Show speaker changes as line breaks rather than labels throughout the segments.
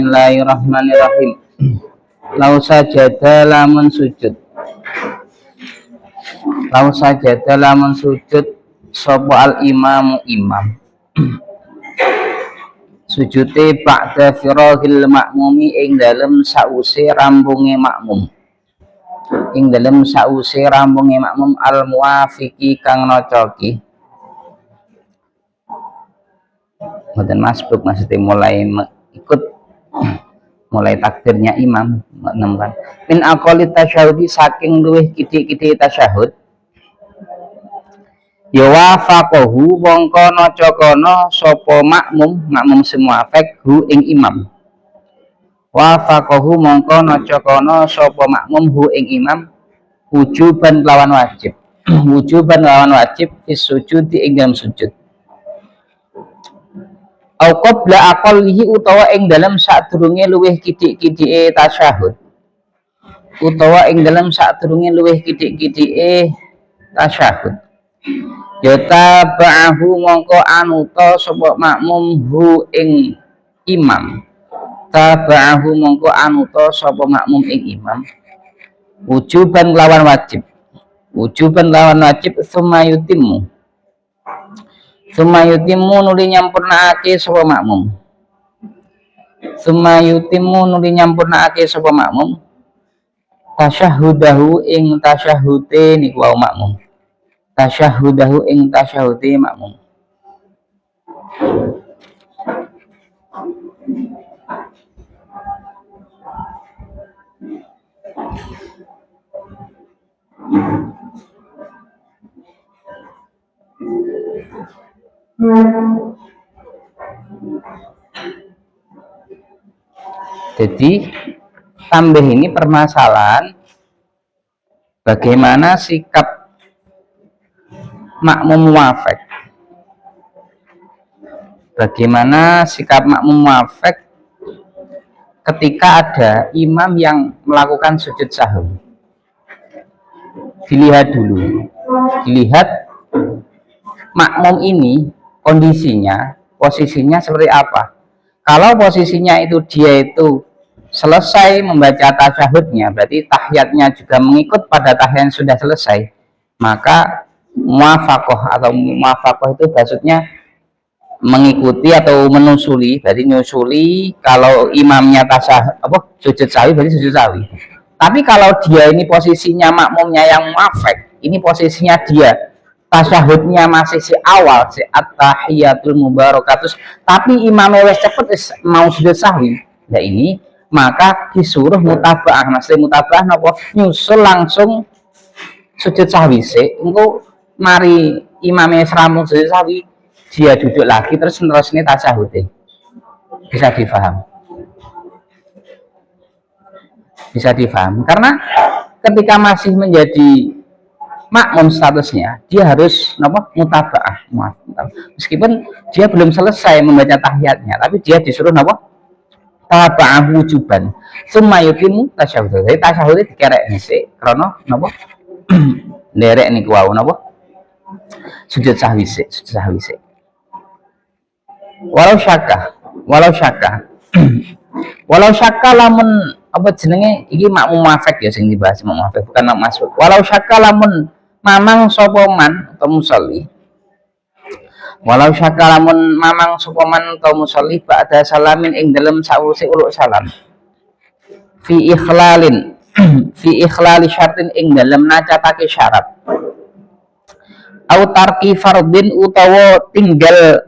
Bismillahirrahmanirrahim. Lau sajada lamun sujud. Lau sajada lamun sujud sapa al imamu imam. Sujute ba'da firahil makmumi ing dalem sause rambunge makmum. Ing dalem sause rambunge makmum al muwafiqi kang nocoki. Mboten masbuk maksudnya mulai ikut mulai takbirnya imam menemukan min aqali tasyahudi saking luwih kidik-kidik tasyahud ya wafaqahu mongko naca sapa makmum semua hu ing imam wafaqahu mongko naca sapa makmum hu ing imam wujuban lawan wajib wujuban lawan wajib disujudi ing dalam sujud au qabla aqallihi utawa ing dalam sadurunge luwih kidik-kidike tasyahud utawa ing dalam sadurunge luwih kidik-kidike tasyahud ya taba'ahu mongko anuta sapa makmum hu ing imam taba'ahu mongko anuta sapa makmum ing imam wujuban lawan wajib sumayutimu nuli nyampurnaake sapa makmum tasyahudahu ing tasyahude niku wau makmum tasyahudahu ing tasyahude makmum Jadi tambah ini permasalahan bagaimana sikap makmum muwafiq. Bagaimana sikap makmum muwafiq ketika ada imam yang melakukan sujud sahwi. Dilihat dulu. Dilihat makmum ini kondisinya, posisinya seperti apa. Kalau posisinya itu dia itu selesai membaca tasyahudnya, berarti tahiyatnya juga mengikut pada tahiyat yang sudah selesai, maka muwafaqah itu maksudnya mengikuti atau menusuli, berarti nyusuli. Kalau imamnya sujud sahwi, berarti sujud sahwi. Tapi kalau dia ini posisinya makmumnya yang muwafiq, ini posisinya dia tasyahudnya masih si awal, si at-tahiyatul mubarakatus, tapi imamnya wis cepet mau sujud sahwi. Nah ini maka disuruh mutabaah. Maksudnya mutabaah napa? Nyusul langsung sujud sahwi sik. Engko mari imamnya serampung sujud sahwi, dia duduk lagi terus ini tasyahudnya. Bisa difaham. Karena ketika masih menjadi makmum statusnya, dia harus mutabaah. Meskipun dia belum selesai membaca tahiyatnya, tapi dia disuruh taba'ah wujuban. Summa yutimu tasyahud. Jadi tasyahud dikerek sik krana nderek niku wau sujud sahwi sik. Walau syaka lamun jenenge iki makmum muwafiq ya sing dibahas makmum muwafiq, bukan makmum masbuk. Walau syaka lamun mamang sapa man atau musolli, walau syaka lamun mamang sapa man atau musolli ba'da salamin ing dalem sawise uluk salam fi ikhlali syartin ing dalem nacatake syarat au tarki fardin utawa tinggal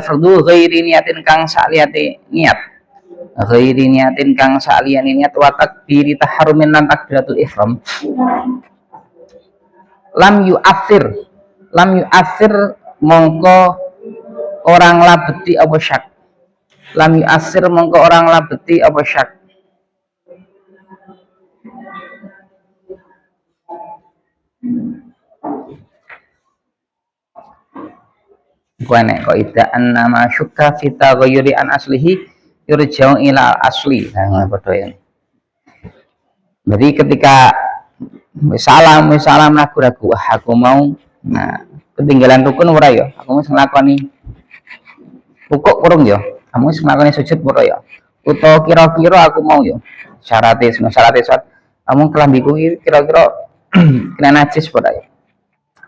fardu ghairi niatin kang saliyane niat wa takbiri taharrumin lan takbiratul ihram lam yu'athir mongko orang labeti apa syak kuane kok idaan nama syukka fita ghairi an aslihi yurja'u ila asli. Nah padha ya. Jadi ketika salam ragu-ragu, aku mau ketinggalan rukun ora ya, aku mau nglakoni rukuk kurung yo, kamu wis nglakoni sujud pura yo, utawa kira-kira aku mau yo syaratnya sholat kamu kelambiku kira-kira kena najis pura yo,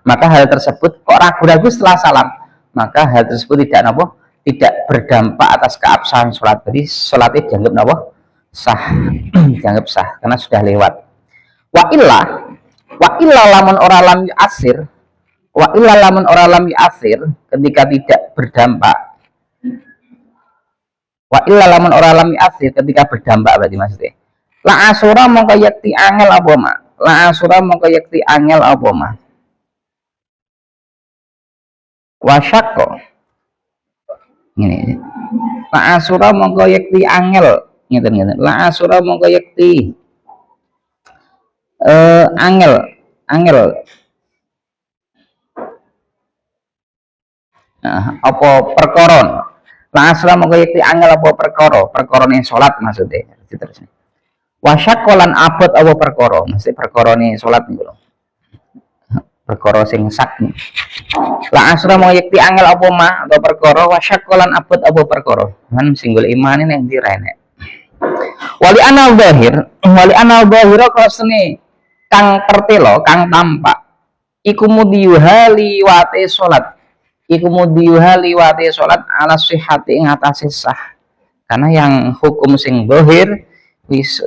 maka hal tersebut kok ragu-ragu setelah salam, maka hal tersebut tidak apa, tidak berdampak atas keabsahan sholat. Jadi sholatnya dianggap apa, sah dianggap sah karena sudah lewat. Wa illa lamun ora lam asir, wa illa lamun ora lam asir, ketika tidak berdampak, wa illa lamun ora lam asir ketika berdampak berarti maksudnya la asura mongko yakti angel apa ma, la asura mongko yakti angel apa ma, wasyakko ini la asura mongko yakti angel ngeten la asura mongko yakti angel nah, apa perkoron la asura mongko yakti angel apa perkara ning salat maksudnya terus wasyakolan abot apa perkara mesti perkara ning salat niku lho, perkara sing sak la asra mau yakti angel apa ma atau perkara wasyakolan abot apa perkara kan singgul imane ning ndi rene wali anal zahir krasane kang pertelo kang tampak iku mudiyuha liwate salat ala sihhati ing atase sah, karena yang hukum sing zahir wis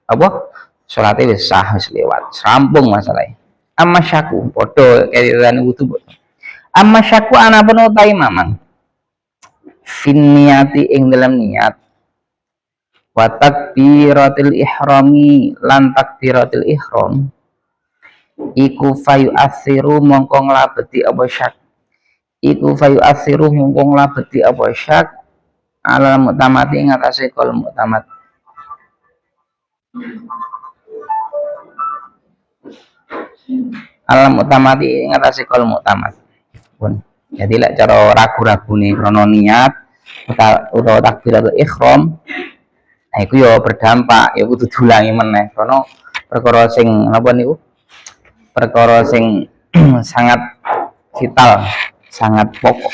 apa salate wis sah wis lewat rampung masalahnya. Amma syaku padha kaitan wudu. Amma syaku anapun utai mamang fin niati ing dalam niat wa takbiratil ihrami lan takbiratil ihram iku fayu asiru mongko nglabeti apa syak, iku fayu asiru mongko nglabeti apa syak ala mutamati ing atase kol mutamat. Alam utamati ngatasi kol mutamat pun. Jadi lek cara ragu-ragu nih krono niat utawa takbiratul ihram, nah iku yo berdampak ya kudu diulangi meneh krono perkara sing napa niku perkara sing sangat vital, sangat pokok.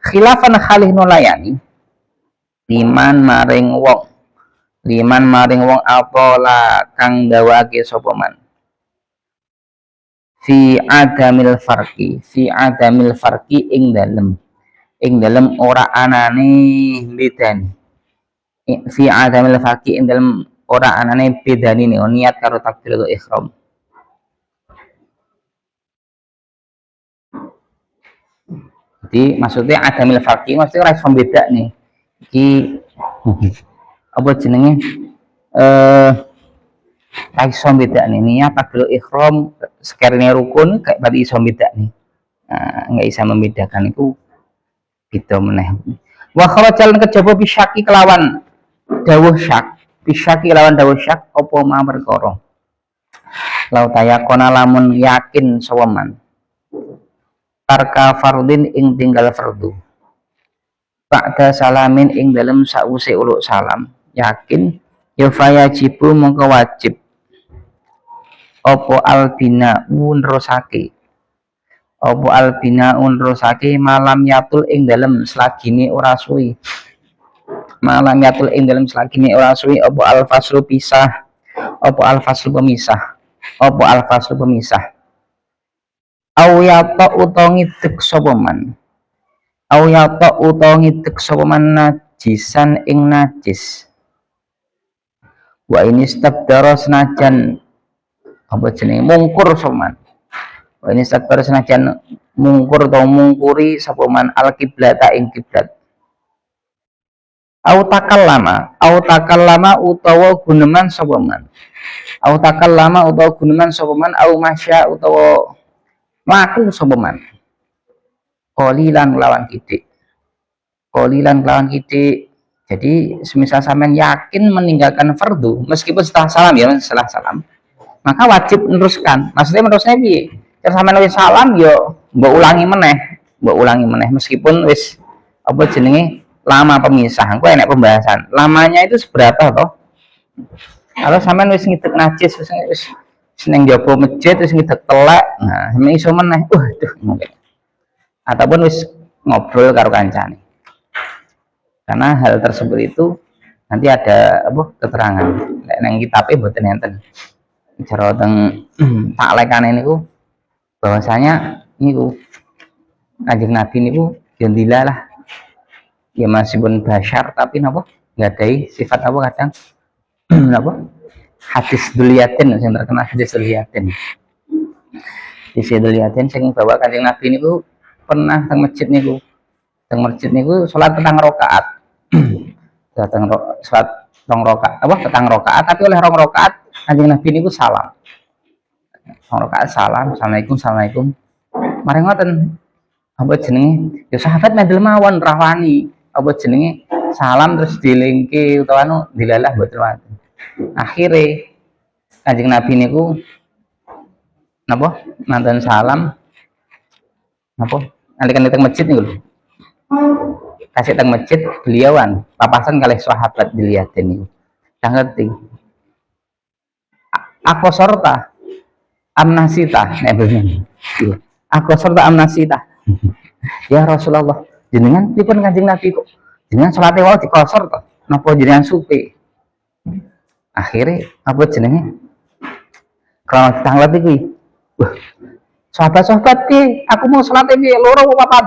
Khilafan khalih nulayani liman maring wong apola kang dawake sapa man fi adamil farqi ing dalem ora anane bedani, fi adamil farqi ing dalem ora anane bedani niat karo takbiratul ihram. Jadi maksudnya adamil farqi maksudnya ora iso beda nih iki apa jenenge iso beda nih niat takbiratul ihram sekiranya rukun kayak berarti iso beda nih, nggak bisa membedakan itu gitu meneh. Wa kharajal kejaba bisyaki kelawan dawuh syak, bisyaki kelawan dawuh syak apa ma perkara lau tayakona lamun yakin sawaman tarka fardin ing tinggal fardu ba'da salamin ing dalem sause uluk salam yakin ya fayajibu mongko wajib opo albinaun rosake malam yatul ing dalem selagine ora suwi opo alfaslu pisah opo alfaslu pemisah au yata utawa ngidek sapa man najisan ing najis wa ini stabdara senajan apa jenenge mungkur soman, ini sakbar senajan mungkur atau mungkuri sapa man al kiblata ing kiblat au takallama utawa guneman sapa man au masya utawa mlaku sapa man qalilan lawan kidik jadi semisal sampean yakin meninggalkan fardu meskipun setelah salam ya setelah salam maka wajib meneruskan. Maksudnya piye? Terus sampeyan wis salam yo mbok ulangi meneh meskipun wis apa jenenge lama pemisah. Engko enek pembahasan. Lamanya itu seberapa toh? Kalau sampeyan wis ngidek najis wis ning njaba masjid wis ngidek telek, nah sampeyan iso meneh. Waduh mungkin. Ataupun wis ngobrol karo kancane. Karena hal tersebut itu nanti ada apa keterangan nang kitabe mboten enten. Cara teng taklekane niku bahwasanya niku Kanjeng Nabi niku gendila lah. Ya meskipun basyar tapi napa nggadahi sifat apa kadang napa hadis duliatin yang terkenal hadis duliatin. Hadis duliatin sing bawa Kanjeng Nabi niku pernah teng masjid niku. Teng masjid niku salat petang rakaat. Datang salat rong rakaat apa petang rakaat tapi oleh rong rakaat Kanjeng Nabi niku salam. Rong rakaat salam, assalamualaikum. Mari ngoten apa jenenge? Ya sahabat medel mawon rawani. Apa jenenge? Salam terus dilingke utawa anu dilalah mboten wonten. Akhire Kanjeng Nabi niku napa? Mantan salam napa? Nalikan teng masjid niku lho. Kasih teng masjid beliauan papasan kalih sahabat dilihatin niku. Tak ngerti. Aku sorta amnasita aku sorta amnasita. Ya Rasulullah, jenengan pripun Kanjeng Nabi kok? Jenengan salate wae dikosor to. Napa jenengan supe? Akhirnya apa jenenge? Kalau tanglet iki. Wah. Sahabat-sahabat ki, aku mau salate piye? Loro apa papat?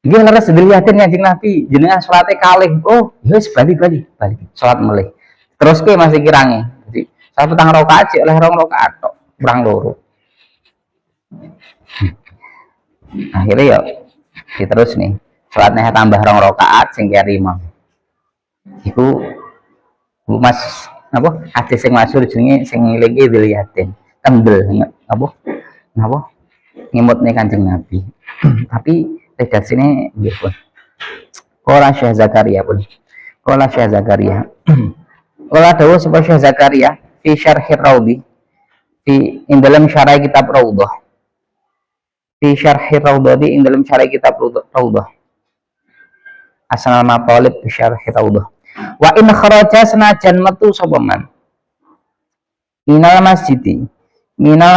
Nggih leres dilihatin Kanjeng Nabi, jenengan salate kalih. Oh, wis bali. Salat melih. Terus ke masih kirange. Jadi saya petang rakaat oleh rong rakaat tok, kurang loro. Akhirnya ya diterus nih. Salatnya tambah rong rakaat sing kaya imam. Iku Mas apa? Hadis sing masyhur jenenge sing ngelingi dilihatin. Kendel apa? Napa? Ngimutne Kanjeng Nabi. Tapi redaksine nggih pun. Qala Syekh Zakaria pun. Qala Syekh Zakaria. Qala dawuh sapa Syekh Zakaria fi Syarhir Raudhi fi ing dalam syarah kitab Raudhah. Fi Syarhir Raudhah di ing dalam syarah kitab Raudhah. Asal maqalib fi Syarhir Raudhah. Wa in kharaja senajan metu sapa man. Minal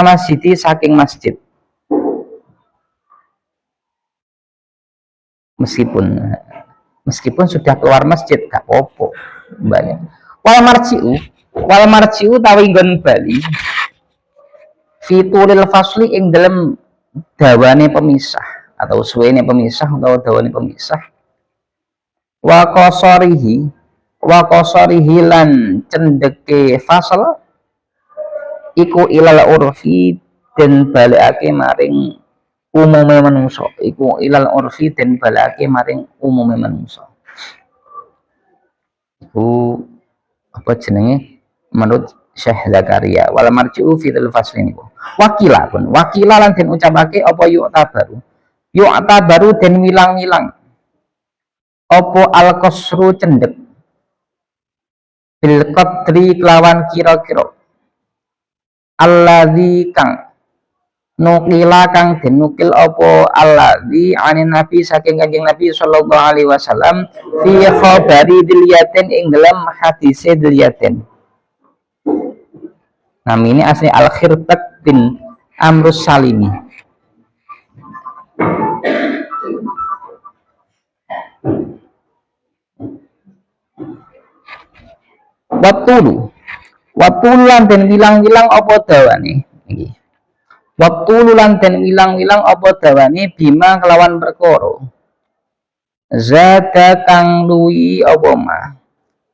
masjidi saking masjid. Meskipun sudah keluar masjid gak apa-apa banyak. Wal marji'u tawi nggon bali fitulil fasli ing dalam dawane pemisah atau suwene pemisah atau dawane pemisah wa qasarihi lan cendeke fasal iku ilal urfi den balekake maring umume manungsa. Iku ilal urfi den balekake maring umume manungsa. Iku apa jenenge menurut Syekh Zakaria wal marji'u fi dzal fasli niku. Wakila lan den ucapake apa yu'tabaru den wilang-wilang apa al-qasru cendek bil qadri kelawan kira-kira alladzi kang nukila kang denukil apa alladzi anin nabi saking Kanjeng Nabi sallallahu alaihi wasallam fi khabari dilyatin ing dalam hadise dilyatin. Namine asli Al-Khirbat bin Amrus Salimi. Watulu lan den wilang-wilang apa dawane iki. Watulu lan den wilang-wilang apa dawane bima kelawan perkara. Zada kang luwi apa ma.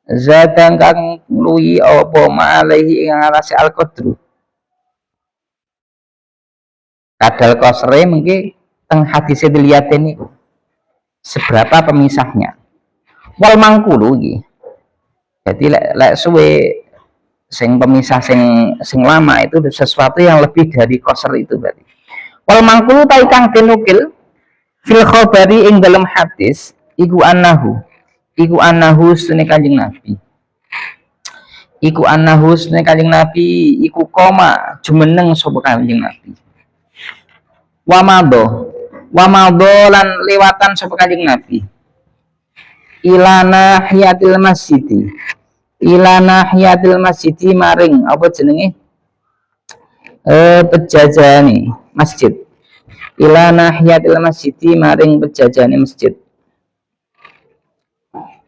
Zada kang luwi apa ma alaihi ing atase al-qadru. Kadal qasre mengki teng hadise dilihatin niku. Seberapa pemisahnya. Wal mangkulu iki. Jadi lek suwe sing pemisah sing lama itu sesuatu yang lebih dari qasr itu berarti. Wal mangkulu ta kang denukil fil khabari ing dalam hadis iku annahu sunne Kanjeng Nabi. Iku annahu sunne Kanjeng Nabi iku koma jumeneng sapa Kanjeng Nabi. Wa madho lan lewatan sapa Kanjeng Nabi. Ilana hiyatil masjidi maring apa jenenge pejajane masjid ila nahiyatil masjidi maring pejajane masjid.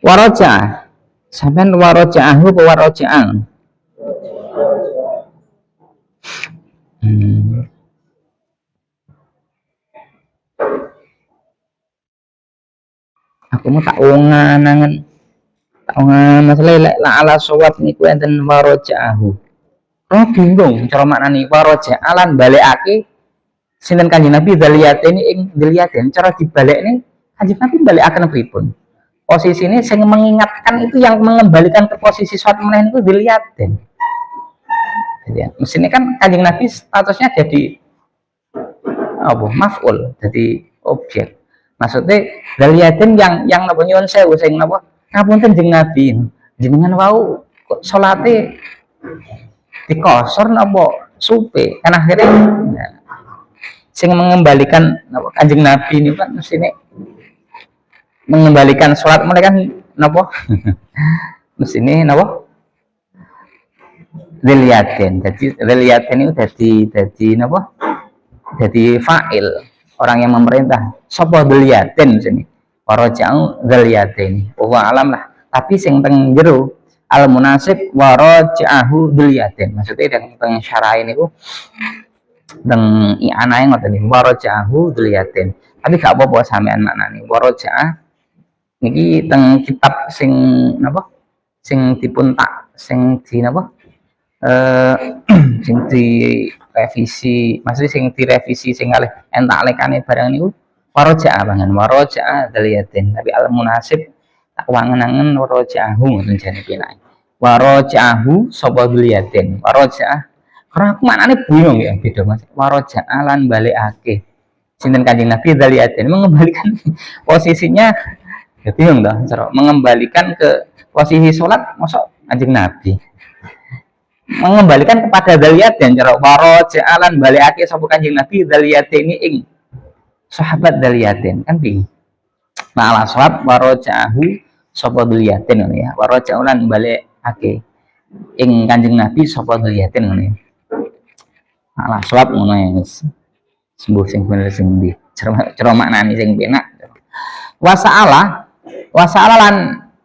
Waraja sampean waraja'ahu apa waraja'an? Aku mau tak wongan masalah lek la ala sawab niku enten waraja'ahu. Oh bingung cara maknane waraja'alan balekake sinten Kanjeng Nabi dzaliyateni ing dzaliyaten cara dibalekne Kanjeng Nabi balekaken pripun? Posisi ini sing mengingatkan itu yang mengembalikan ke posisi sholat meneh itu dzaliyaten. Ya, mestinya kan Kanjeng Nabi statusnya jadi apa? Maf'ul, jadi objek. Maksudnya dzaliyaten yang napa nyuwun sewu sing napa? Ngapunten Kanjeng Nabi. Jenengan wau kok salate dikosor napa supe? Kan akhirnya nah, sing mengembalikan napa Kanjeng Nabi ini kan mestinya mengembalikan sholat mereka kan napa mestinya napa dzaliyaten. Jadi dzaliyaten itu jadi napa jadi fa'il orang yang memerintah sapa dzaliyaten sini waraja'u dzaliyaten wa alam lah tapi sing teng jero al munasib waraja'ahu dzaliyaten maksudnya teng syarah ini ku teng i'anah ngoten niku waraja'ahu dzaliyaten tapi gak apa-apa sampean maknane waraja'ah niki teng kitab sing napa sing dipun tak sing di napa sing di revisi maksudnya sing direvisi sing kalih entak lekane barang niku waraja'a banget waraja'a dzaliyatin tapi al munasib tak wangen-angen waraja'ahu ngoten jane penake waraja'ahu sapa dzaliyatin waraja'ah karena aku maknane bingung ya beda Mas waraja'a lan balekake sinten Kanjeng Nabi dzaliyatin mengembalikan posisinya ya bingung dah cara mengembalikan ke posisi sholat masuk Kanjeng Nabi mengembalikan kepada dzaliyaten cara waraja'alan balikake sapa Kanjeng Nabi dzaliyateni ing sahabat dzaliyaten kan bingung nah ala sholat waraja'ahu sapa dzaliyaten ngono ya waraja'alan balikake ing Kanjeng Nabi sapa dzaliyaten ngono ya ala sholat ngono ya wis sembuh sing bener sing ndi cara maknane sing penak wasa'ala lan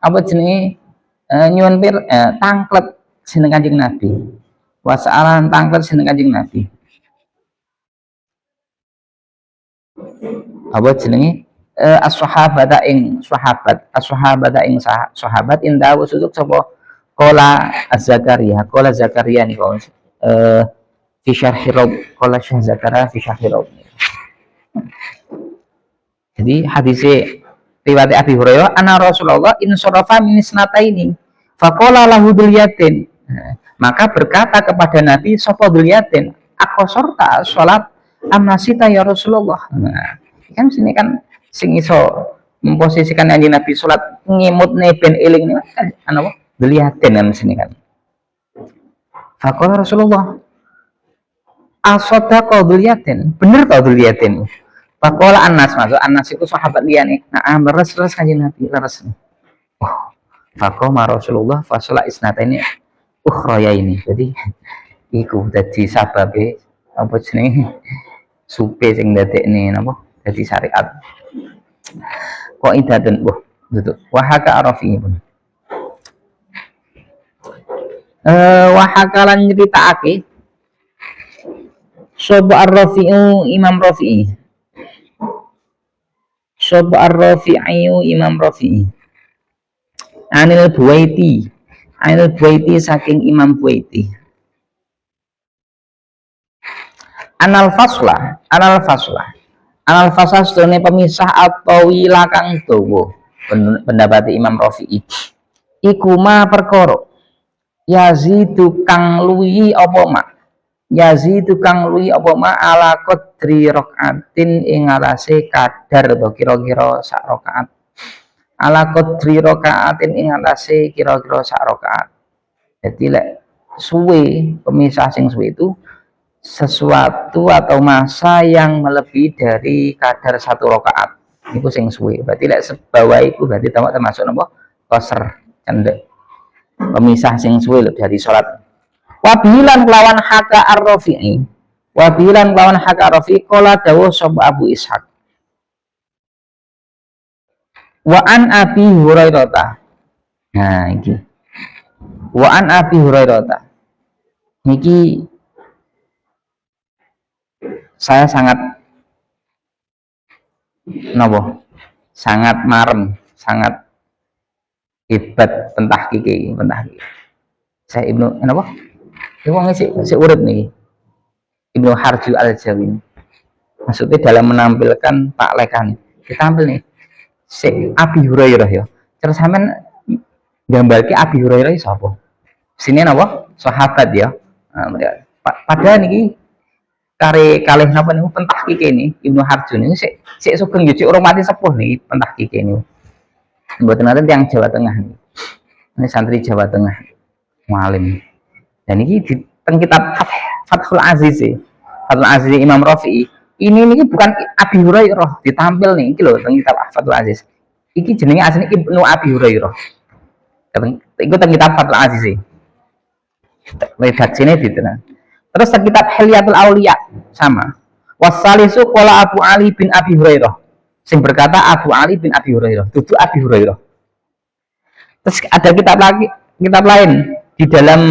apa jenenge nyuwun pir tangklet sinten Kanjeng Nabi wasa'ala lan tangklet sinten Kanjeng Nabi apa jenenge as-sahabata ing sahabat as-sahabata ing sahabat indah usuduk sapa qala Zakaria niku fi syarhi rabb qala Syekh Zakaria fi syarhi rabb jadi hadisnya riwayat Abi Hurairah anna Rasulullah insarafa min isnataini faqala lahu dzaliyatin maka berkata kepada Nabi sapa dzaliyatin aqsarta salat amnasita ya Rasulullah nah kan sini kan sing iso memposisikan Kanjeng Nabi salat ngimutne ben eling niku kan ana apa dzaliyatin kan sini kan faqala Rasulullah asadaqa dzaliyatin bener ta dzaliyatin Pakola Anas masuk Anas itu sahabat liyane. Nah, leres Kanjeng Nabi leres. Oh, fakoma Rasulullah fasola isnata ini ukhraya ini. Jadi iku dadi sababe apa jenenge supe sing dadekne napa dadi syariat. Kok idaten duduk. Wahaka arafi pun. Wahaka lan nyritakake sapa ar-Rafi'u Imam Rafi'i Sob ar-Rafi'iyu Imam Rafi'i Anil Buwaiti saking Imam Buwaiti Anal fasla sedene pemisah atau wilakang dawa pendapat Imam Rafi'i iku ma perkara yazidu kang luwi apa ma ala qadri rakaatin ing alase kadar to kira-kira sak rakaat ala qadri rakaatin ing alase kira-kira sak rakaat jadi lek suwe pemisah sing suwe itu sesuatu atau masa yang melebihi dari kadar satu rakaat itu sing suwe berarti lek sebawah itu berarti termasuk napa qasr cendek pemisah sing suwe dari salat wabilan lawan haka ar-Rafi'i Wa bilan lawan Hakarofi qala dawuh sapa Abu Ishaq. Wa an Abi Hurairah. Nah iki. Wa an Abi Hurairah. Niki saya sangat nopo, sangat marem, sangat hebat pentahqiq. Saya Ibnu napa? Iku wong sik urip niki. Ibnu Harju Al-Jawi. Maksudnya dalam menampilkan Pak Lekan. Kita tampil nih. Si Abi Hurairah ya. Terus sampean gambarke Abi Hurairah iki sapa? Sini napa? Sahabat ya. Nah, padahal niki kalih napa niku pentahqiq ini Ibnu Harju niku sik sugeng yo urung mati sepuh niki pentahqiq niku. Mboten nanti yang Jawa Tengah nih. Ini santri Jawa Tengah. Mualim. Dan ini di kitab Fathul Aziz, Fathul Aziz Imam Rafi'i. Ini bukan Abi Hurairah ditampil nih, iki lho teng kitab Fathul Aziz. Iki jenenge asline Ibnu Abi Hurairah. Iku teng kitab Fathul Aziz. Redaksine ditenang. Terus teng kitab Hilyatul Auliya sama. Wasalisu qala Abu Ali bin Abi Hurairah. Sing berkata Abu Ali bin Abi Hurairah, dudu Abi Hurairah. Terus ada kitab lain di dalam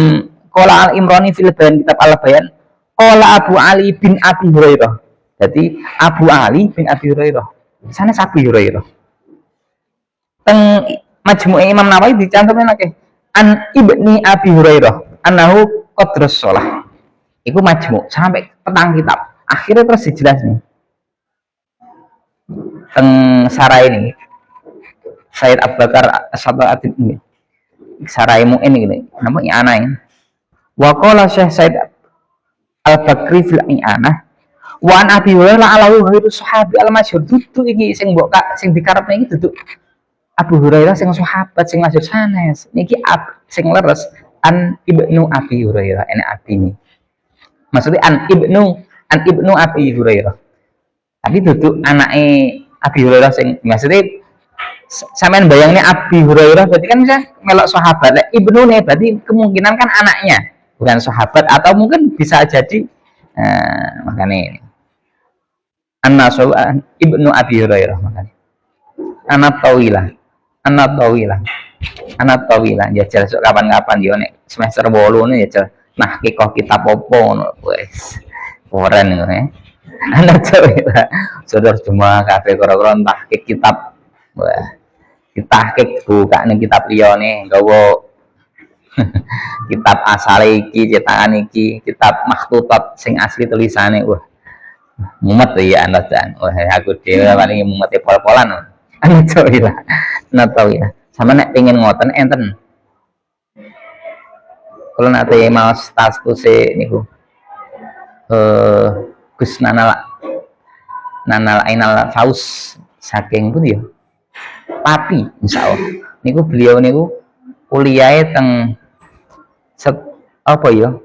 Qala Al-Imrani fil Bayan, kitab Al-Bayan, Qala Abu Ali bin Abi Hurairah. Jadi Abu Ali bin Abi Hurairah. Sana Abi Hurairah. Teng Majmu' Imam Nawawi dicantumkan lagi an Ibni Abi Hurairah annahu qadrus shalah. Iku majmu' sampai petang kitab. Akhirnya terus dijelasin. Teng sarai ini Sayyid Abu Bakar As-Sab'atid ini sarai mu'in ini namanya aneh. Wa qala Syekh Said Al-Bakri fil I'anah wa an Abi Hurairah alahu ghairu sahabi al-masyhur. Dudu iki sing mbok sing dikarepne iki dudu Abu Hurairah sing sahabat sing masyhur sanes. Niki sing leres an Ibnu Abi Hurairah ene abi ini. Maksudnya an Ibnu Abi Hurairah. Tapi dudu anake Abi Hurairah sing maksudnya sampean bayangnya Abi Hurairah berarti kan bisa melok sahabat. Ibnu nih berarti kemungkinan kan anaknya bukan sahabat atau mungkin bisa jadi makanya ini An-Nasawi Ibnu Abi Hurairah makanya anak tawilah ya jelas kapan-kapan yo nek semester 8 nih ya nah kikoh kitab opo wes keren ngono anak tawilah saudara semua kabeh kira-kira tahqiq kitab wah tahqiq buka ning kitab liya nih nggawa kitab asale iki cetakan iki kitab makhtutat sing asli tulisane wah mumet ya anak dan wah aku dhewe paling mumet pol-polan Natawilah sama nek pengen ngoten enten kalau nate mau status niku Gus Nanal Ainal Faus saking pun ya tapi insyaallah niku beliau niku kuliah teng apa ya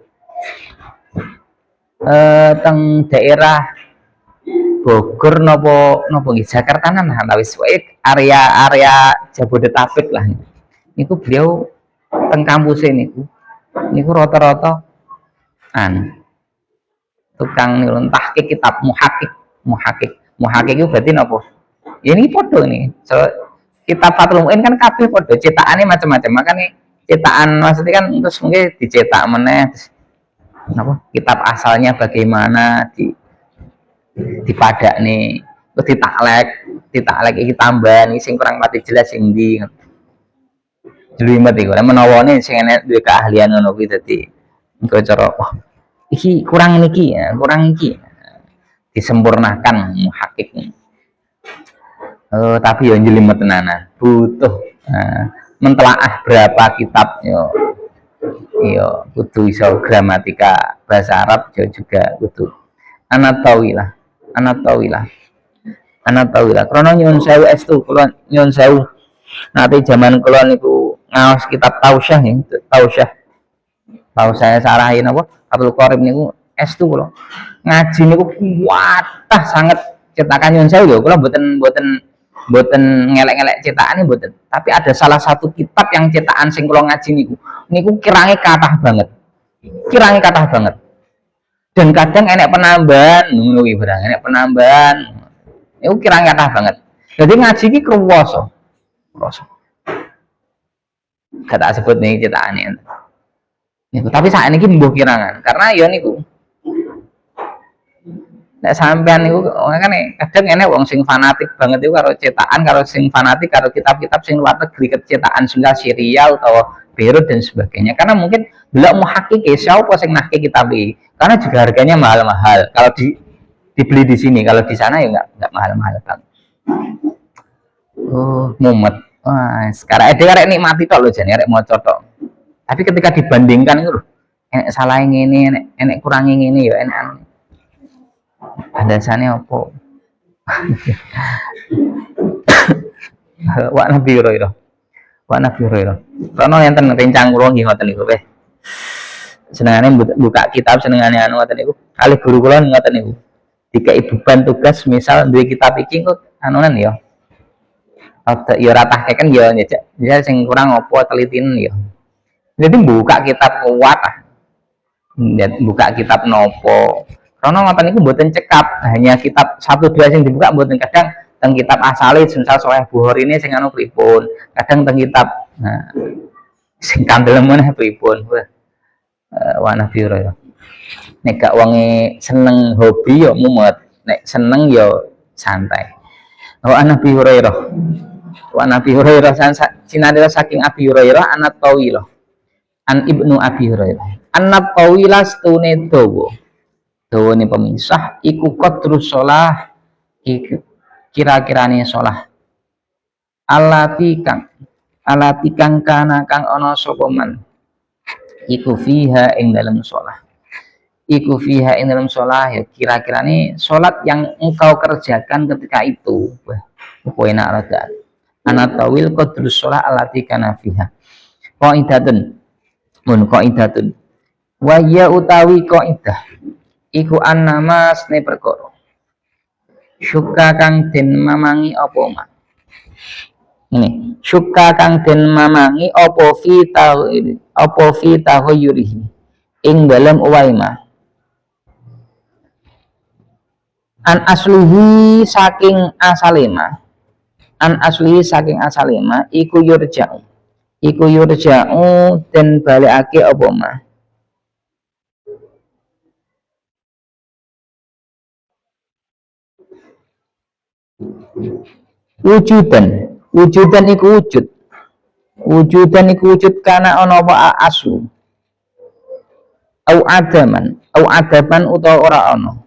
teng daerah Bogor nopo nggih Jakarta nah wis area Jabodetabek lah niku beliau teng kampus niku rata-rata tukang nilun tahqiq kitab muhaqqiq itu berarti nopo ya ini podo nih so, kitab Fathul Mu'in kan kabeh podo cetakannya macam-macam makanya cetakan maksudnya kan terus mungkin dicetak meneh apa kitab asalnya bagaimana dipadak nih terus ditaklek iki tambahan sing kurang mati jelas sing ndi jelimet iku menawa ne sing enek duwe keahlian ngono kuwi dadi engko cara oh iki kurang niki ya kurang iki disempurnakan muhaqqiq tapi yo jelimet tenanan butuh mentelaah berapa kitab yo kudu iso gramatika bahasa Arab juga kudu anatawilah karena nyuwun sewu estu kula nyuwun sewu nanti zaman kula niku ngaos kitab Tausyah nih Tausyah sarahin apa Abdul Qorib niku estu kula ngaji niku kuatah sangat cetakan nyuwun sewu lho kula mboten ngelek-ngelek cetakan mboten tapi ada salah satu kitab yang cetakan sing kula ngaji niku kirange kathah banget Dan kadang enek penambahan ngono kuwi barang, enek penambahan. Iku kirang kathah banget. Jadi ngaji iki kruwasa. Kruwasa. Gak tak sebut nih cetakane. Niku, tapi saat ini mbuh kirangan karena ya niku. Nek sampean niku kan kadang enek wong sing fanatik banget itu karo cetakan, karo sing fanatik karo kitab-kitab sing luar negeri kecetakan sehingga Syria utawa Beirut dan sebagainya. Karena mungkin delok muhakiki siapa sing nahke kitab iki. Karena juga harganya mahal-mahal. Kalau dibeli di sini, kalau di sana ya enggak mahal-mahal banget. Oh, mumet. Wah, sekarang karek nikmati tok lho jane arek maca tok. Tapi ketika dibandingkan itu loh, enek salah ngene, enek kurangi ngene ya enek. Alasannya apa? Wak Nabi Hurairah. Wak Nabi Hurairah. Karena yang rencang kula nggih ngoten niku weh. Senengane buka kitab senengane anu ngoten niku. Kalih guru kula ngoten niku. Dikai beban tugas misal duwe kitab iki kok anunan ya. Ya ora tahkeken ya ya sing kurang apa telitinen ya. Jadi buka kitab kuat buka kitab nopo. Karena ngoten niku mboten cekap, hanya kitab 1-2 sing dibuka mboten kadang teng kitab asale misal Sahih Bukhari ini sing anu pripun, kadang teng kitab sing kandel meneh pripun. Wah Nabi Hurairah. Nek gak wonge seneng hobi ya mumet, nek seneng ya santai. Wah Nabi Hurairah. Wah Nabi Hurairah sinadera saking Abi Hurairah anak tawilah. An Ibnu Abi Hurairah. Anak tawilah stune dawa. Dawane pemisah iku qadrus shalah iku kira-kirane shalah alati kang kana kang ana sapa man iku fiha ing dalam shalah ya kira-kirane salat yang engkau kerjakan ketika itu. Wah enak rada ana tawil qadrus shalah alati kana fiha qaidatun wa ya utawi qaidah iku annama sne perkara syuka kang den mamangi apa mak ini syuka kang den mamangi apa fi tahayyurihi ing dalam uwaima an aslihi saking asalema iku yurja'u den balekake apa mak wujudan iku wujud kana ana apa aslu au adaman utawa ora ana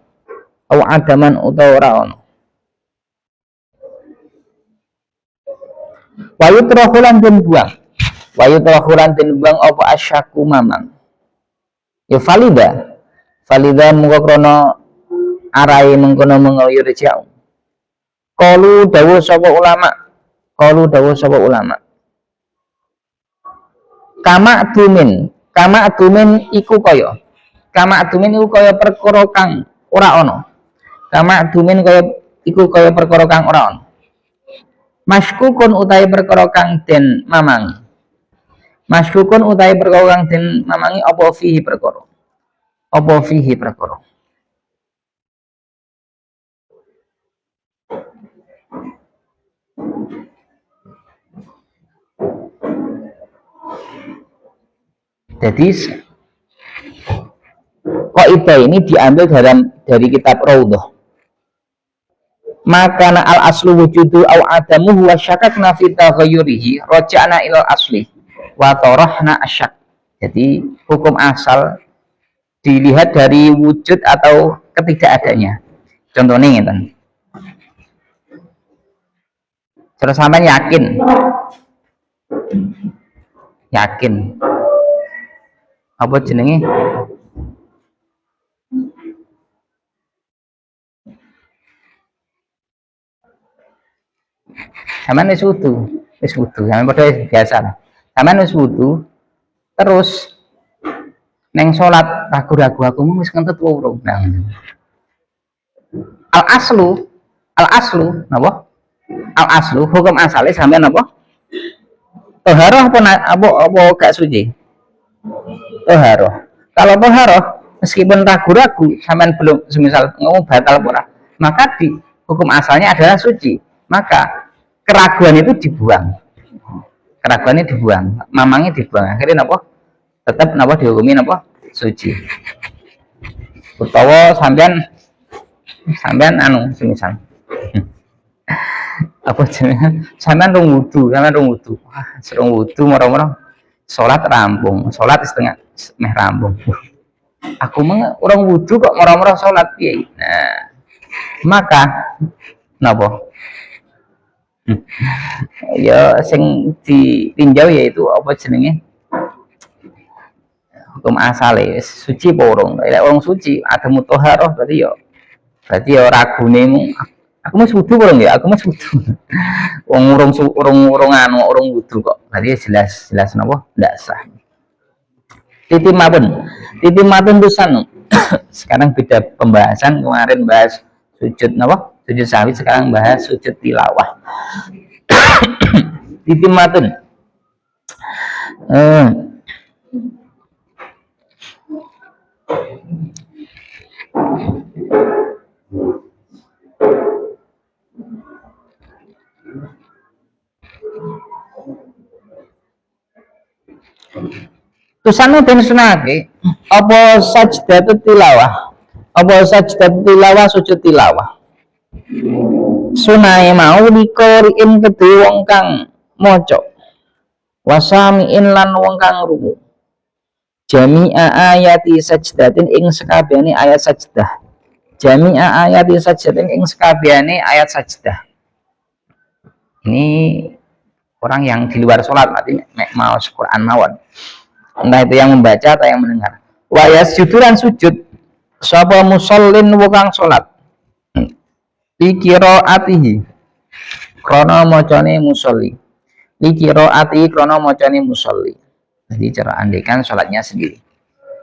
wayutrahulan den buang apa asyaku mamang ya valida muga krana arai mengkono mengoyo jauh. Kalu dawuh sapa ulama kama dumin iku kaya perkara kang ora ana maskukun utahe perkara kang den mamangi apa fihi perkara jadi kaidah ini diambil dari kitab Raudhah. Maka al aslu wujudu au adamu wa syakakna fi taghayyurihi raja'na ilal asli wa tarahna asyak. Jadi hukum asal dilihat dari wujud atau ketidakadanya. Contohnya ngeten. Terus sampean yakin apa jenenge sampean wis wudu sampean padha biasa lah sampean wis wudu terus neng salat ragu-ragu aku wis kentut urung nah al aslu napa al aslu hukum asale sampean apa toharoh apa gak suci toharoh kalau toharoh meskipun ragu-ragu sampean belum semisal ngomong batal ora, maka di hukum asalnya adalah suci, maka keraguan itu dibuang, keraguannya dibuang, mamangnya dibuang, akhirnya napa tetap napa dihukumi napa suci. Utawa sampean anu semisal apa jenenge sampean rung wudu, wah serung wudu moro-moro salat rampung, salat setengah meh rampung, aku mah orang wudu kok moro-moro salat piye. Nah maka napa ya sing ditinjau yaitu apa jenenge hukum asale suci apa urung. Lek urung suci ada mutahharah berarti ya ragune aku mah wudu urung ya, aku mah wudu. Wong urung wudu kok. Berarti jelas napa ndak sah. Titimatun tusan. Sekarang beda pembahasan, kemarin bahas sujud napa? Sujud sahwi, sekarang bahas sujud tilawah. Titimatun. Tusanu den sunake apa sajdatut tilawah, sujud tilawah. Sunahe mau dikoriin kedhe wong kang maca, wasamiin lan wong kang rungu. Jami'a ayati sajdatin ing sekabehane ayat sajdah. Jami'a ayati sajdatin ing sekabehane ayat sajdah. Ini orang yang di luar sholat nanti mau Quran mawon, entah itu yang membaca atau yang mendengar. Wa yasjuduran sujud sapa musallin wong sholat li qiraatihi krana macane musolli, li qiraatihi krana macane musolli. Jadi cara andekan sholatnya sendiri.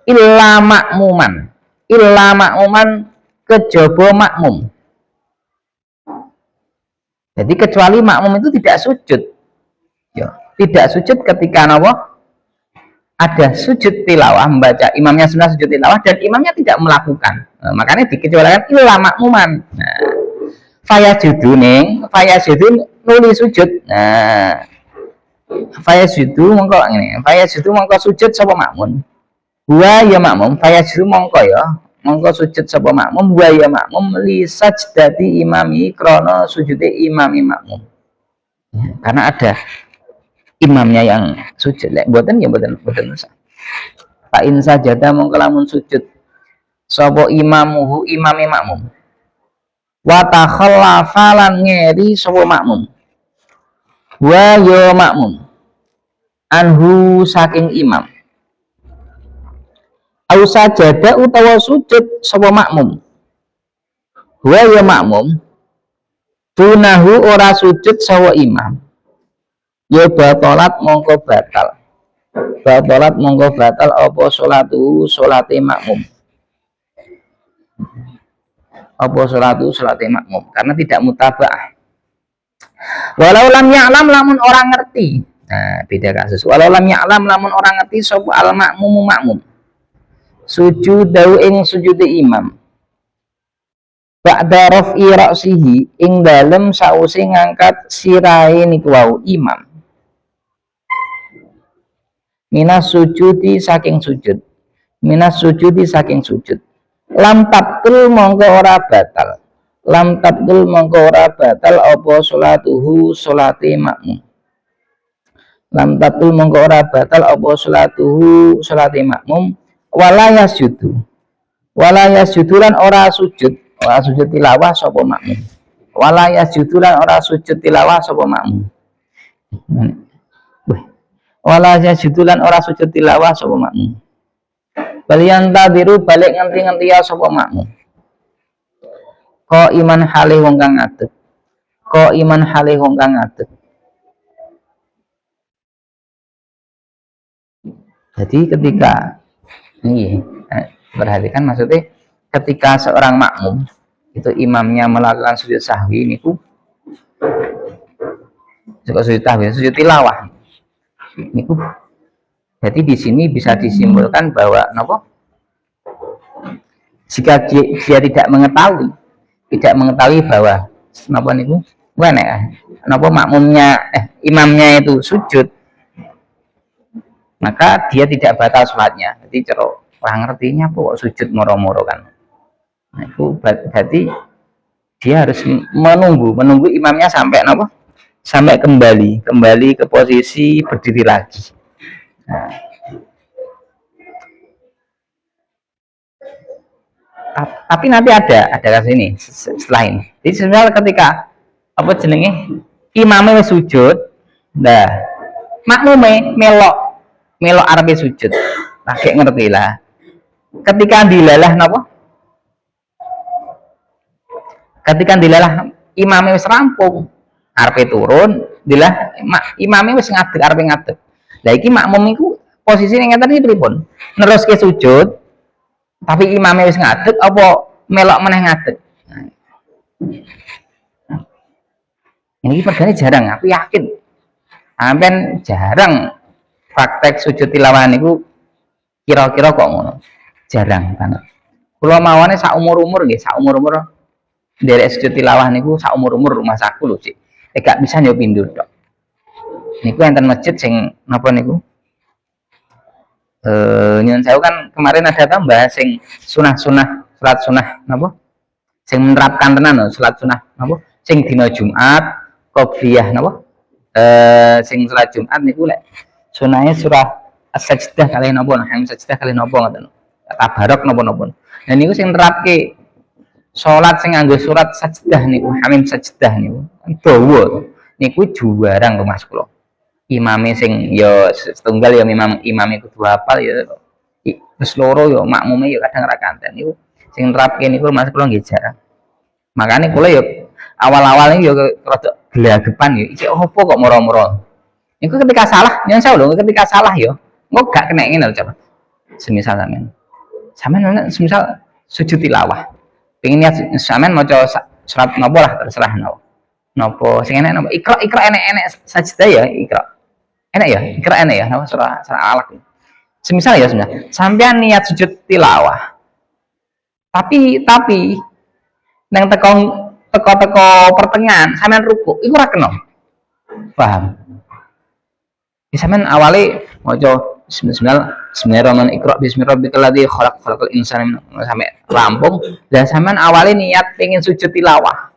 Illa makmuman kejaba makmum. Jadi kecuali makmum itu tidak sujud. Ya, tidak sujud ketika napa? Ada sujud tilawah, membaca imamnya sunnah sujud tilawah dan imamnya tidak melakukan. Nah, makanya dikecualikan illa makmuman. Nah, fayasjudun nuli sujud. Nah, fayasjudu mongko sujud sapa makmum. Wa ya makmum fayasjudu mongko sujud sapa makmum wa ya makmum li sajdati imami krana sujude imami makmum. Ya, karena ada imamnya yang sujud, lek mboten ya mboten usah. Fa in sajada mongko lamun sujud sapa imamuhu imame makmum. Wa takhallafa lan ngeri sapa makmum. Wa ya makmum anhu saking imam. Au sajada utawa sujud sapa makmum. Wa ya makmum dunahu ora sujud sapa imam. Ya batalat mongko batal apa salate makmum, karena tidak mutaba'ah. Walau lam ya'lam lamun orang ngerti. Nah, beda kasus. Walau lam ya'lam lamun orang ngerti sapa al makmum sujudahu ing sujude imam. Ba'da raf'i ra'sihi ing dalem sause ngangkat sirahe niku wau imam. Minas sujudi saking sujud. Lam tabtul mongko ora batal. Apa sholatuhu sholate makmum. Sholate makmum. Wala yasjudu lan ora sujud tilawah sapa makmum. Wala yasjudulan ora sujud tilawah sapa makmum. Balian tadiru balik ngenti-ngenti ya sapa makmum. Ko iman hale wong kang ngadeg. Jadi ketika ini perhatikan, maksudnya ketika seorang makmum itu imamnya melakukan sujud sahwi niku sujud tilawah niku. Jadi di sini bisa disimpulkan bahwa napa Jika dia tidak mengetahui bahwa napa niku enek napa makmumnya imamnya itu sujud, maka dia tidak batal sholatnya. Jadi cerok orang ngertinya kok sujud moro-moro kan. Nah, itu berarti dia harus menunggu imamnya sampai napa? Sampai kembali ke posisi berdiri lagi. Nah, tapi nanti ada sini setelah ini. Jadi sebenarnya ketika apa jenenge imamnya sujud, nah makmume melok arepe sujud. Nah, kayak ngerti lah. Ketika dilalah napa? Ketika dilalah imamnya wis rampung, arepe turun, dilah imamnya wis ngadeg arepe ngadeg. Lah iki makmum iku posisine ngeten iki pripun? Neruske sujud, tapi imamnya wis ngadeg apa melok meneh ngadeg? Ini pergane jarang, aku yakin. Sampeyan jarang praktek sujud tilawah niku kira-kira kok ngono. Jarang banget. Kula mawane sak umur-umur nggih, sak umur-umur nderek sujud tilawah niku sak umur-umur rumah saku lho, Cik. Gak bisa yo pindho tok. Niku enten masjid sing napa niku? Nyun sewu kan kemarin ada tambah sing sunah-sunah, salat sunah napa? Sing menerapkan tenan lho, salat sunah napa? Sing dina Jumat, qobliyah napa? Sing salat Jumat niku lek sunahe surah As-Sajdah kali napa, Hamim Sajdah kali napa ngoten. Tabarok napa-napa. Nah niku sing nerapke salat sing nganggo surat Sajdah niku, Hamim Sajdah niku. Dawa. Niku juarang to Mas kula. Imame sing ya setunggal ya imame kudu hafal ya terus loro ya makmume ya kadang ra kanten niku sing nerapke niku Mas kula nggih jarang. Makane kula ya awal-awal ya rada glagapan ya iki opo kok moro-moro. Niku ketika salah, nyun sewu lho ketika salah ya engko gak kena ngene lho coba. Semisal sampean semisal sujud tilawah. Pengen niat sampean maca surat napa lah terserah napa sing enek napa ikra enek sajdah ya ikra. Enak ya, ikra enak ya, nama surah alaq. Semisal ya sebenarnya, sampean niat sujud tilawah. Tapi nang teko pertengahan, sampean ruku, iku ora kena. Paham? Ya sampean awale maca bismillahirrahmanirrahim, ikra bismi rabbikal ladzi khalaqal insana sampai rampung, dan sampean awale niat pengen sujud tilawah.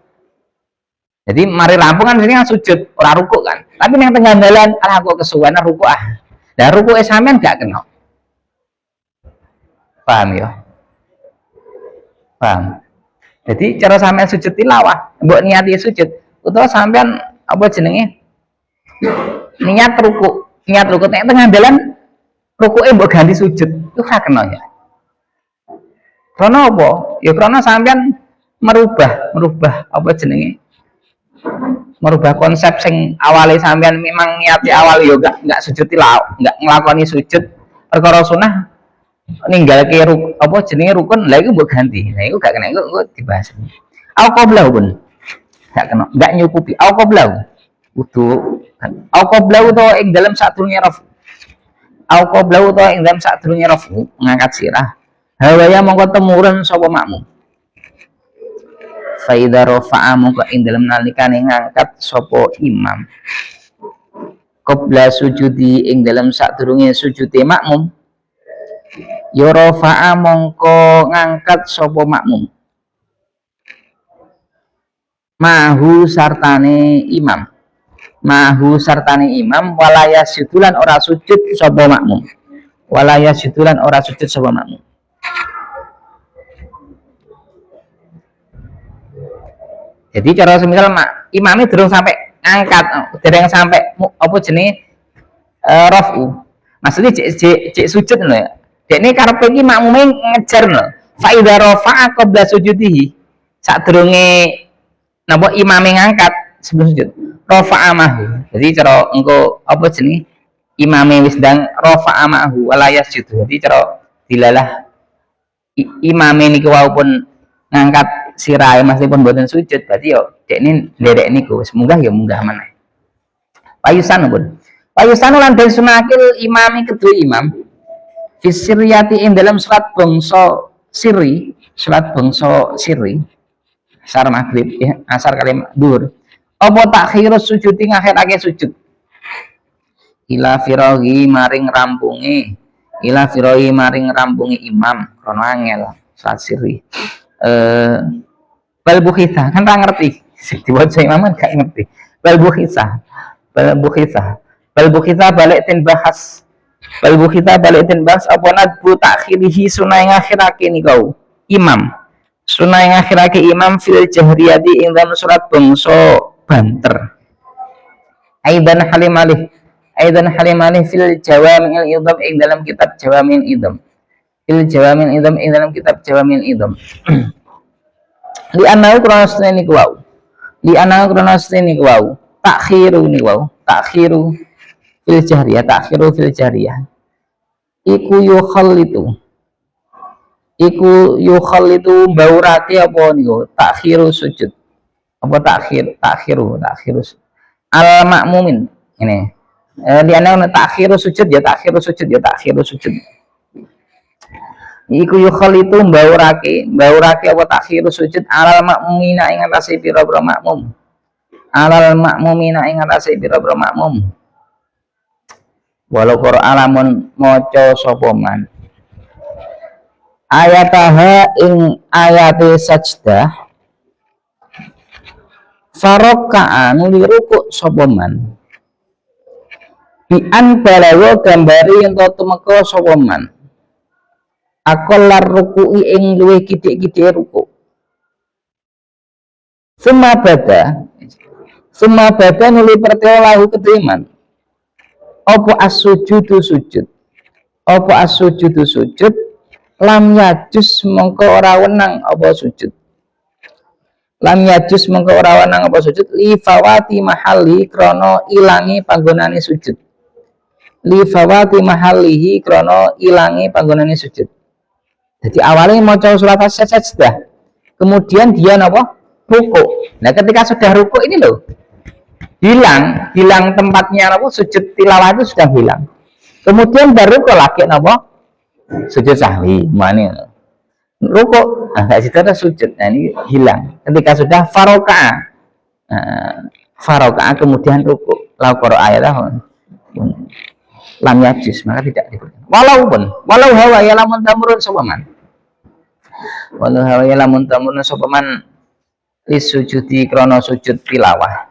Jadi mari rampung kan sini kan sujud, ora ruku kan. Tapi yang tengah jalan, kok kesuwen ruku ah. Dan ruku sampean gak kena. Paham ya? Paham. Jadi cara sampean sujud tilawah, mbok niati sujud, utawa sampean apa jenenge? Niat ruku nek tengah jalan rukuke mbok ganti sujud, itu ora kena ya. Karena apa? Ya karena sampean merubah apa jenenge? Merubah konsep sing awalnya sampean memang niati awal yo enggak sujud tilawah, enggak nglakoni sujud perkara sunah ninggalke apa jenenge rukun, lha iku mbok ganti. Nah iku gak kena, iku dibahas. Au qablahu pun gak kena, enggak nyukupi au qablahu. Kudu au qablahu to ing dalem sadurunge rafu. Au qablahu to ing dalem sadurunge rafu ngangkat sirah. Hawaya mongko temurun sapa makmum. Faida rofa'a mongko ing dalem nalikane ngangkat sapa imam qabla sujudi ing dalem sadurunge sujude makmum ya rofa'a mongko ngangkat sapa makmum mahu sartane imam walaya sudulan ora sujud sapa makmum Jadi cara semisal imamnya durung sampai angkat, dereng sampai apa jenenge rafu. Maksudnya cek sujud lho ya. Dekne karepe iki makmume ngejar lho. Fa idza rafa'a qabla sujudihi. Sadurunge napa imame ngangkat sebelum sujud. Rafa'a mahu. Jadi cara engko apa jenenge imame wis ndang rafa'a mahu wala yasjud. Jadi cara dilalah imame niku wau pun ngangkat sirahe meskipun boten sujud, berarti yo dekne nderek niku wis munggah ya munggah meneh. Payusan pun. Payusan lan den sunakil imami kedua imam fisriyati ing dalam surat bangsa siri salat bangsa sirri asar maghrib ya asar kali dhuwur apa takhiru sujud ngakhirake sujud ila firahi maring rampunge imam krana angel salat sirri bal bukhitha kan ra ngerti diwaca imam kan gak ngerti bal bukhitha balik tin bahas apa nadbu takhirihi sunai ngakhirake niku imam sunai ngakhirake imam fil jahriyati ing dalam surat bangsa banter aidan halimalih fil jawami'il idham ing dalam kitab jawami'il idham ing dalam kitab jawami'il idham li anahu krono niku wau takhiru fil jahriyah iku yukhallitu baurake apa niku takhiru sujud apa takhiru al makmumin ini di ana takhiru sujud iku yukhallitu baurake apa takhiru sujud alal makmumina ing atase pira-pira makmum walau Qur'an maca sapa man ayataha ing ayate sajdah faroka'a nuli rukuk sapa man bi an balawa gambari ento tumeka sapa man akolar ruku'i ing luwih kidik-kidik rukuk summa bada nuli pertela lahu ketriman apa as-sujudu sujud lam yajus mongko ora wenang apa sujud li fawati mahalli krana ilangi panggonane sujud jadi awalnya maca surat as-sajdah kemudian dia rukuk. Nah ketika sudah rukuk ini loh hilang tempatnya sujud tilawah itu sudah hilang kemudian baru lagi sujud sahwi mana rukuk situ ada sujud. Nah ini hilang ketika sudah faroka kemudian rukuk lau ayat lam yajus maka tidak diberikan walau hawa ya lamun tamurun sopaman lisujudi krono sujud tilawah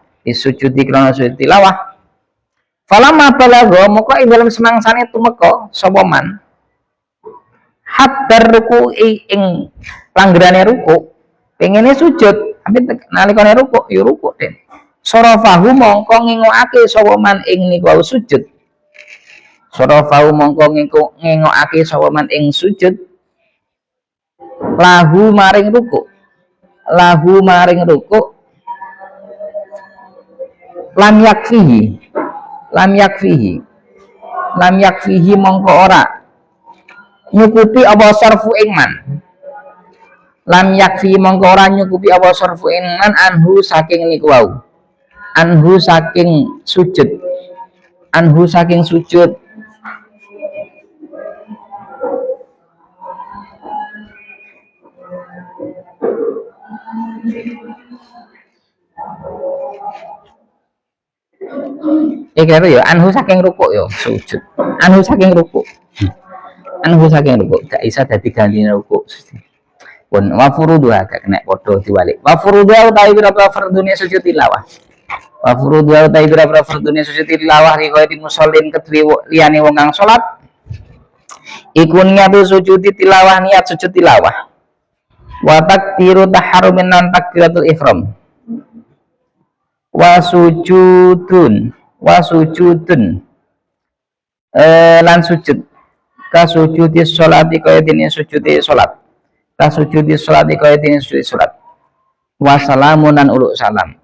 falamma balagha moko ing dalam semangsane tumeka sapa man hatta ruku'i ing langgerane ruku pengene sujud tapi nalikane ruku ya ruku den sarafahu mongko ngingokake sapa man ing niku sujud lahu maring ruku lam yakfihi mongko ora nyukupi apa sarfu ing man anhu saking niku wau anhu saking sujud kira ya anhu saking rukuk ya sujud anhu saking rukuk gak bisa dadi ganti rukuk pun wa furudu gak kena padha diwalik wa furudu utawi pira-pira fardune sujud tilawah rikaya di musallin kedue liyane wong kang salat iku niat sujud tilawah wa takbiru taharrumin lan takbiratul ihram wa sujudun lan sujud ka sujudi sholati kaya dene sujudi salat wa salamun lan uluk salam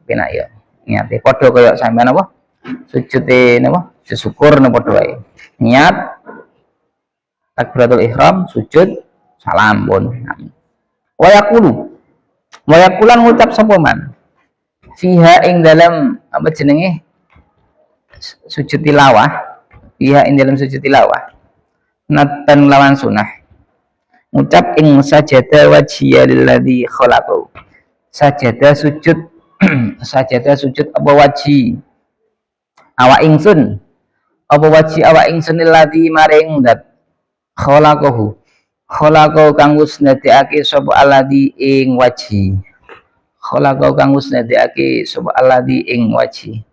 penak ya niate padha kaya sampean apa sujude napa syukur napa padha wae niat takbiratul ihram sujud salam pun wa yaqulan ngucap sapa man fiha ing dalam apa jenenge sujud tilawah natan lawan sunah ngucap ing sajada wajhiya lilladzi khalaqahu. Sajada sujud sajada sujud apa wajhi awak ingsun apa wajhi awak ingsun lilladzi maring dat khalaqahu kang wis ndadekake sapa alladzi ing wajhi khalaqahu kang wis ndadekake sapa alladzi ing wajhi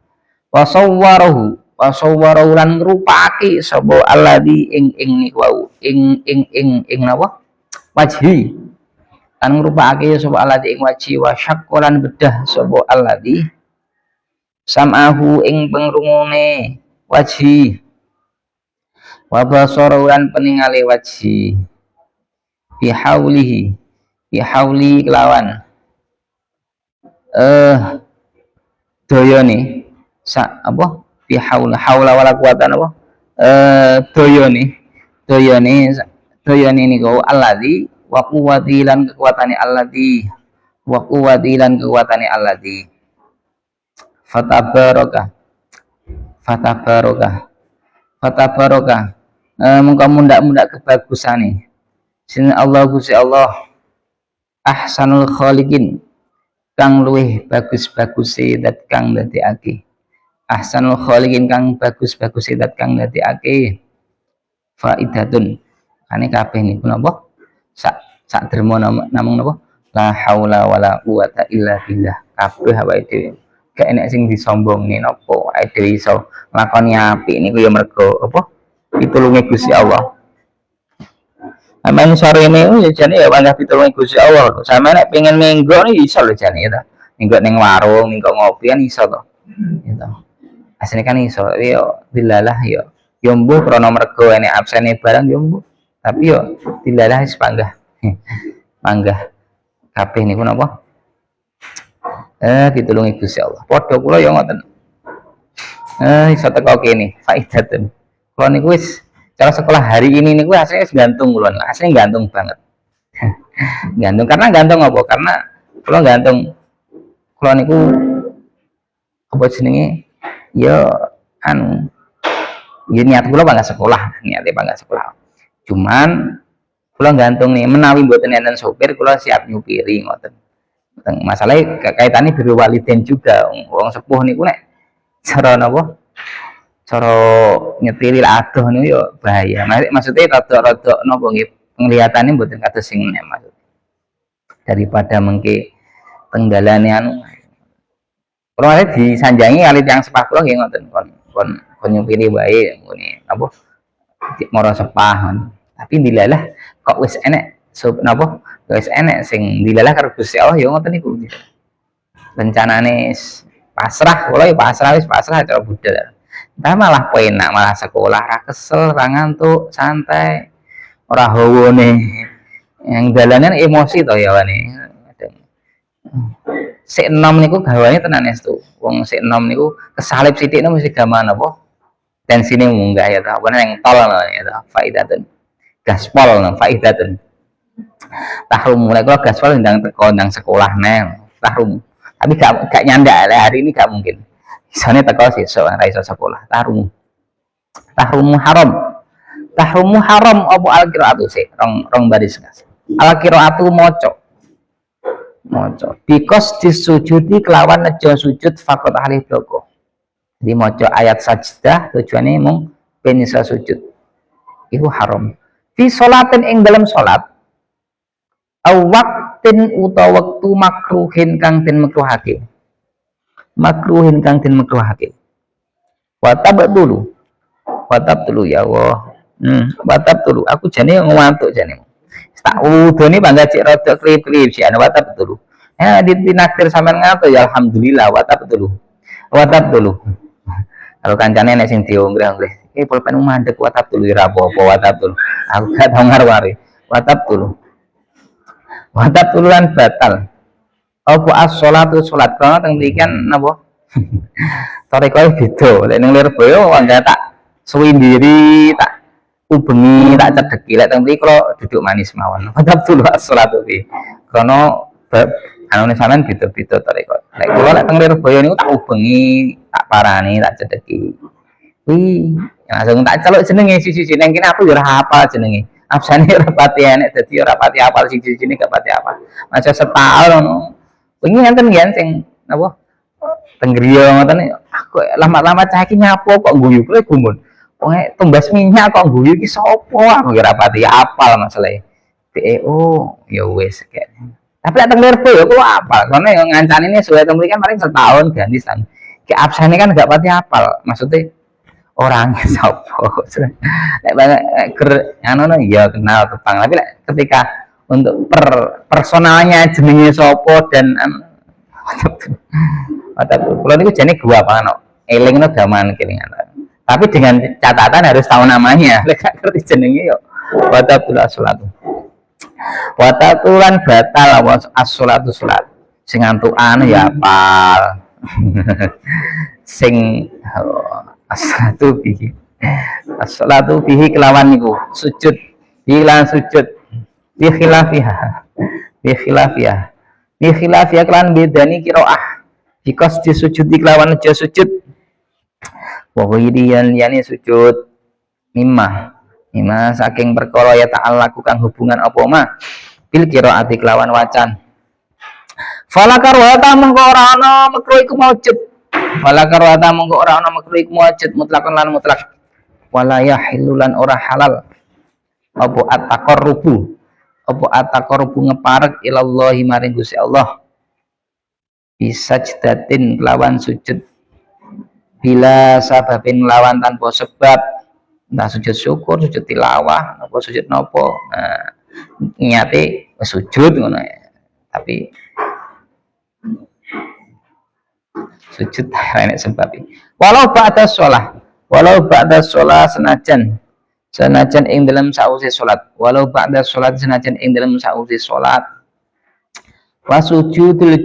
wa sawwarahu lan ngrupake sapa alladzi ing niku ing napa wajhi lan ngrupake sapa alladzi ing wajhi wa syaqqa bedah sapa alladzi sam'ahu ing pengrungune wajhi wa basara lan peningale wajhi bihawli kelawan dayane apa haula wala quwata apa dayane niku alladzi wa quwwati lan kekuatane alladzi fatabaraka muka mundak kebagusane sin Allah Gusti Allah ahsanul khaliqin kang luwih bagus-baguse dat kang ndadekake ahsanul khaliqin kang bagus-baguse dat kang ndadekake faidatun ane kabeh niku napa sak derma namung napa la haula wala quwata illa billah kabeh awake dhewe gak enek sing disombongne napa awake dhewe iso nglakoni apik niku ya mergo apa pitulunge Gusti Allah. Amen sore ini ya jane ya panggah pitulunge Gusti Allah. Sampe nek pengen minggu iki iso lho jane ya ta. Minggu ning warung, minggu ngopi kan iso to. Gitu. Asline kan iso yo dilalah yo. Yo mbuh krana mergo enek absene barang yo mbuh. Tapi yo dilalah wis panggah. Panggah kabeh niku napa? Pitulunge Gusti Allah. Padha kula yo ngoten. Iso teko kene faidatun. Kalau niku wis cara sekolah hari ini niku aslinya gantung kula, aslinya gantung banget. Gantung karena gantung apa? Karena kula gantung kula niku apa jenenge? Ya anu ya niat kula bangga sekolah, niate bangga sekolah. Cuman kula gantung nih menawi mboten enten sopir kula siap nyupiri ngoten. Masalahnya kaitannya biru waliden juga wong sepuh niku nek cara napa? Cara nyetiri adoh niku yo bahaya. Maksudnya rada napa nggih penglihatane mboten kados sing nek maksud. Daripada mengke tenggalane anu. Kalau ada disanjangi kali yang sepah kula nggih ngoten kon nyupiri wae ngene apa moro sepah. Tapi dilalah kok wis enek napa wis enek sing dilalah karo Gusti Allah yo ngoten niku. Rencanane pasrah kula yo pasrah cara budal. Entah malah penak malah sekolah ra kesel ra ngantuk santai ora hawane yang dalanan emosi to ya wane sik enom niku gawane tenan estu wong sik enom niku kesalip sithik niku mesti gaman apa tensine munggah ya ta apa nang tol ya ta faidatun gaspol nang faidatun tahrum mulai kula gaspol ndang teko ndang sekolah nang tahrum tapi gak nyandak hari ini gak mungkin. Isane teko sesuk ora iso sekolah. Tahrumu haram apa al-qiraatu sik rong baris kas. Al-qiraatu maca. Bikos disujudi kelawan nejo sujud faqat ahli bloko. Jadi maca ayat sajdah tujuane mung ben iso sujud. Iku haram. Fi sholatin ing dalam salat aw waqtin utawa wektu makruhin kang den makruhake. Watab dulu ya Allah. Watab dulu aku jane ngantuk jane tak udone bangga cek rada krip-krip sih ana watab dulu ditinakdir sampean ngantuk ya alhamdulillah watab dulu kalau kancane nek sing dionggreh pulpen mandek watab dulu ora apa-apa watab dulu aku gak tau ngarwari watab dulu lan batal apa as-sholatu sholat karena teng mriki kan napa tarekoe beda lek ning Lirboyo angga tak suwi ndiri tak ubengi tak cedeki lek teng mriki kula duduk manis mawon tetep dulu as-sholatu iki karena anune sampean beda-beda tarekoe lek kula lek teng Lirboyo niku tak ubengi tak parani tak cedeki langsung tak celuk jenenge sisi nang kene aku ya ora hafal jenenge absene ora pati enek dadi ora pati apal siji-sijine gak pati apal. Masa setahun ngono. Wingi ngenten yen sing napa tenggriya ngoten aku lama-lama cah iki nyapo kok guyu kowe gumun. Wong tumbas minyak kok guyu iki sapa aku ora pati apal masalahe. Oh ya wis kayak. Tapi lek teng Lirbo ya aku apal. Soalnya yang ngancani ini suwe teng kan paling setahun ganti san. Kayak absen kan gak pati apal. Maksudnya orangnya sapa. Lek banyak anu ya kenal tepang. Tapi lek ketika untuk personalnya jenenge sapa dan kalau niku jane gua apa no. Eling no gaman kelingan. Tapi dengan catatan harus tahu namanya. Lek gak ngerti jenenge yo wadatul salat. Watatulan batal as-sholatu salat. Sing antukan ya apal. Sing as-salatu bihi. As-salatu bihi kelawan niku sujud bilan sujud bi khilafiha. Bi khilafiha. Bi khilafiha kelan bedani qiraah. Jika disujud kelawan aja sujud. Wa yani sujud mimma saking perkara ya ta'ala lakukan hubungan apa mah bil qiraati kelawan wacan. Fala karwata mengko ora ana makruh iku maujud. Fala karwata mengko ora ana makruh iku maujud mutlakon lan mutlak. Wala yahillu lan ora halal apa at-taqarrubu ngeparek ilallahi maring Gusti Allah. Bisajdatin kelawan sujud bila sababin lawan tanpa sebab. Entah sujud syukur, sujud tilawah, apa sujud nopo, niate sujud ngono ya. Tapi sujud enek sebab. Walau ba'da shalah senajan ing dalam sause salat. Walau ba'da salat senajan ing dalam sause salat. Wasujudul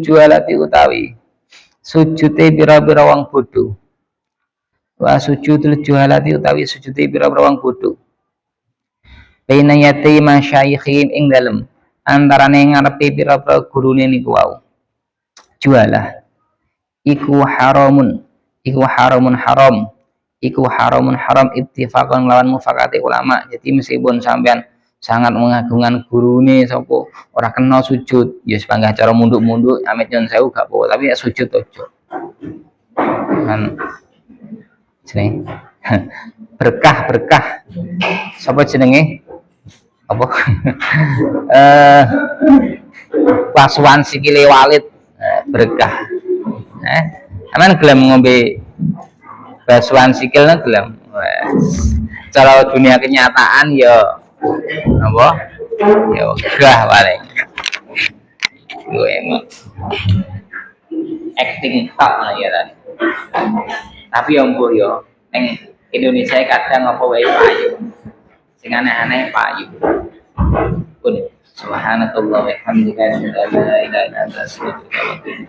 juhalati utawi sujude pira-pira wong bodho. Wa sujudul juhalati utawi sujude pira-pira wong bodho. Baina yati masyayikhim ing dalem antarane ngarepe pira-pira gurune niku wau. Jualah iku haramun haram ittifaqan lawan mufakate ulama. Jadi meskipun sampean sangat mengagungkan gurune sapa ora kena sujud, ya sepanggah cara munduk-munduk amit nyon sewu gak apa-apa, tapi ya sujud aja. Kan jeneng berkah sapa jenenge apa pasuan sikile Walid berkah aman gelem ngombe basuhan sikil nang gelem cara dunia kenyataan ya apa ya gah paling gue emang acting tak lah ya tadi. Tapi yang gue yo, neng Indonesia kadang apa wae payu, sing aneh-aneh payu. Pun subhanallah wa hamdika la ilaha illa anta astaghfiruka wa atubu ilaik.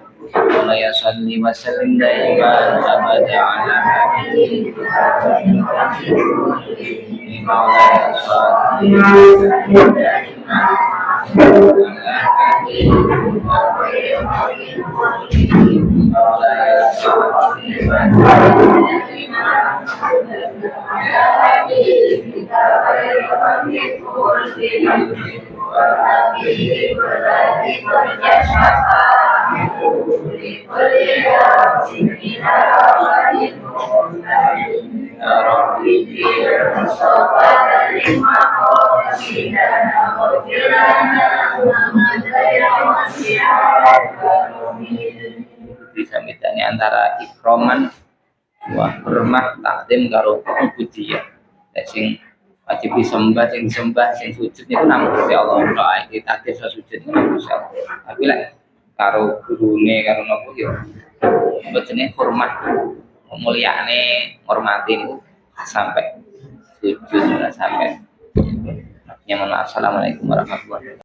Wa ya salli wa sallim daiman abada ala bisa bedanya antara ikroman wah hormat takdim karo ubudiyah. Sing wajib disembah sing sujud niku nang Gusti Allah. Doa iki takdir sujud niku Gusti Allah. Tapi lek karo gurune karo napa yo jenenge hormat mulyane ngormati niku sampai sujud sampai. Assalamualaikum warahmatullahi wabarakatuh.